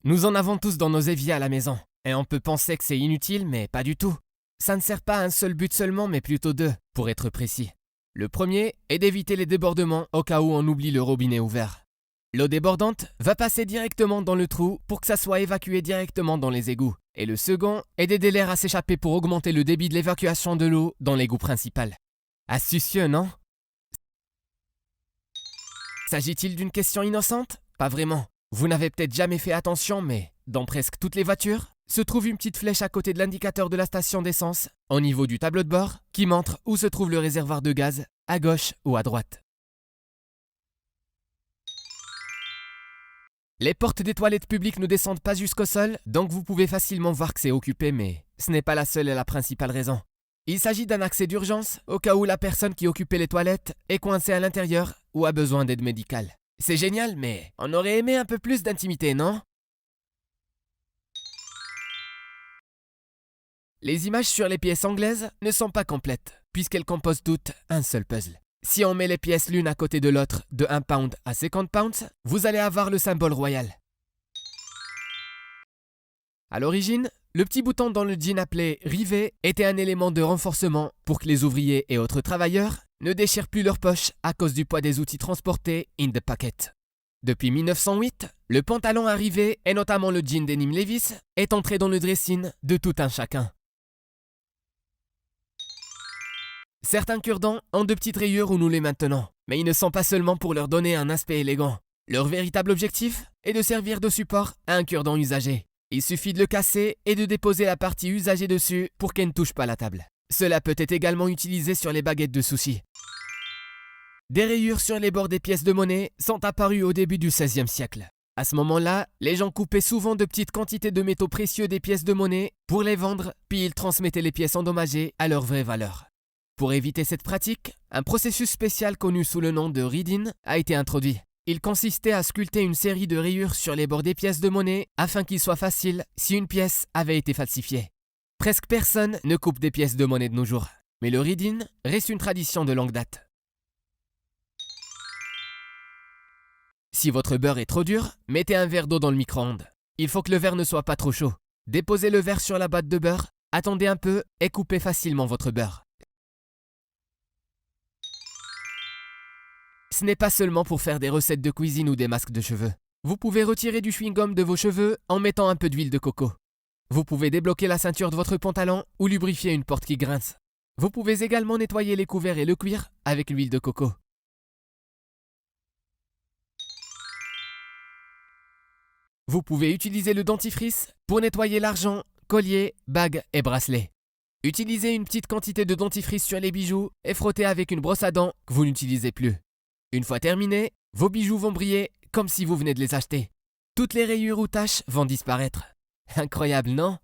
Nous en avons tous dans nos éviers à la maison. Et on peut penser que c'est inutile, mais pas du tout. Ça ne sert pas à un seul but seulement, mais plutôt deux, pour être précis. Le premier est d'éviter les débordements au cas où on oublie le robinet ouvert. L'eau débordante va passer directement dans le trou pour que ça soit évacué directement dans les égouts. Et le second est d'aider l'air à s'échapper pour augmenter le débit de l'évacuation de l'eau dans l'égout principal. Astucieux, non? S'agit-il d'une question innocente? Pas vraiment. Vous n'avez peut-être jamais fait attention, mais dans presque toutes les voitures, se trouve une petite flèche à côté de l'indicateur de la station d'essence, au niveau du tableau de bord, qui montre où se trouve le réservoir de gaz, à gauche ou à droite. Les portes des toilettes publiques ne descendent pas jusqu'au sol, donc vous pouvez facilement voir que c'est occupé, mais ce n'est pas la seule et la principale raison. Il s'agit d'un accès d'urgence au cas où la personne qui occupait les toilettes est coincée à l'intérieur ou a besoin d'aide médicale. C'est génial, mais on aurait aimé un peu plus d'intimité, non? Les images sur les pièces anglaises ne sont pas complètes, puisqu'elles composent toutes un seul puzzle. Si on met les pièces l'une à côté de l'autre de 1 pound à 50 pounds, vous allez avoir le symbole royal. À l'origine, le petit bouton dans le jean appelé rivet était un élément de renforcement pour que les ouvriers et autres travailleurs ne déchirent plus leurs poches à cause du poids des outils transportés in the packet. Depuis 1908, le pantalon à rivet, et notamment le jean denim Levi's, est entré dans le dressing de tout un chacun. Certains cure-dents ont de petites rayures où nous les maintenons, mais ils ne sont pas seulement pour leur donner un aspect élégant. Leur véritable objectif est de servir de support à un cure-dent usagé. Il suffit de le casser et de déposer la partie usagée dessus pour qu'elle ne touche pas la table. Cela peut être également utilisé sur les baguettes de sushi. Des rayures sur les bords des pièces de monnaie sont apparues au début du XVIe siècle. À ce moment-là, les gens coupaient souvent de petites quantités de métaux précieux des pièces de monnaie pour les vendre, puis ils transmettaient les pièces endommagées à leur vraie valeur. Pour éviter cette pratique, un processus spécial connu sous le nom de reed-in a été introduit. Il consistait à sculpter une série de rayures sur les bords des pièces de monnaie afin qu'il soit facile si une pièce avait été falsifiée. Presque personne ne coupe des pièces de monnaie de nos jours, mais le reed-in reste une tradition de longue date. Si votre beurre est trop dur, mettez un verre d'eau dans le micro-ondes. Il faut que le verre ne soit pas trop chaud. Déposez le verre sur la boîte de beurre, attendez un peu et coupez facilement votre beurre. Ce n'est pas seulement pour faire des recettes de cuisine ou des masques de cheveux. Vous pouvez retirer du chewing-gum de vos cheveux en mettant un peu d'huile de coco. Vous pouvez débloquer la ceinture de votre pantalon ou lubrifier une porte qui grince. Vous pouvez également nettoyer les couverts et le cuir avec l'huile de coco. Vous pouvez utiliser le dentifrice pour nettoyer l'argent, collier, bagues et bracelets. Utilisez une petite quantité de dentifrice sur les bijoux et frottez avec une brosse à dents que vous n'utilisez plus. Une fois terminé, vos bijoux vont briller comme si vous venez de les acheter. Toutes les rayures ou taches vont disparaître. Incroyable, non?